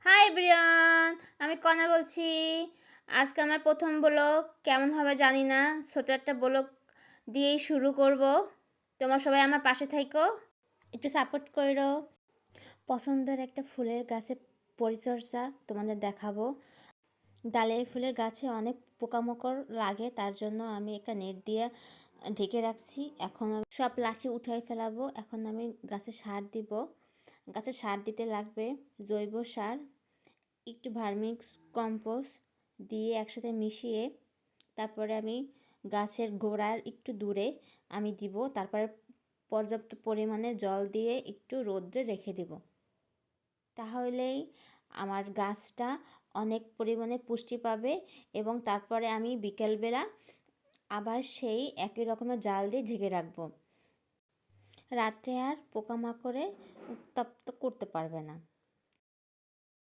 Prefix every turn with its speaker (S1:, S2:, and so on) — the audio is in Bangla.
S1: হাই এভরিওয়ান, আমি কনা বলছি। আজকে আমার প্রথম ব্লগ কেমন হবে জানি না, ছোট একটা ব্লগ দিয়েই শুরু করব। তোমরা সবাই আমার পাশে থাইকো, একটু সাপোর্ট করো। পছন্দের একটা ফুলের গাছের পরিচর্যা তোমাদের দেখাবো। ডালিয়া ফুলের গাছে অনেক পোকামাকড় লাগে, তার জন্য আমি একটা নেট দিয়ে ঢেকে রাখছি। এখন আমি সব লাঠি উঠাই ফেলাবো। এখন আমি গাছে সার দিব। গাছে সার দিতে লাগবে জৈব সার, একটু ভার্মিক্স কম্পোস্ট দিয়ে একসাথে মিশিয়ে তারপরে আমি গাছের গোড়ার একটু দূরে আমি দিব। তারপরে পর্যাপ্ত পরিমাণে জল দিয়ে একটু রোদ্রে রেখে দেব। তাহলেই আমার গাছটা অনেক পরিমাণে পুষ্টি পাবে। এবং তারপরে আমি বিকেলবেলা আবার সেই একই রকমের জাল দিয়ে ঢেকে রাখবো। রাত্রে আর পোকামাকড়ে উত্তপ্ত করতে পারবে না।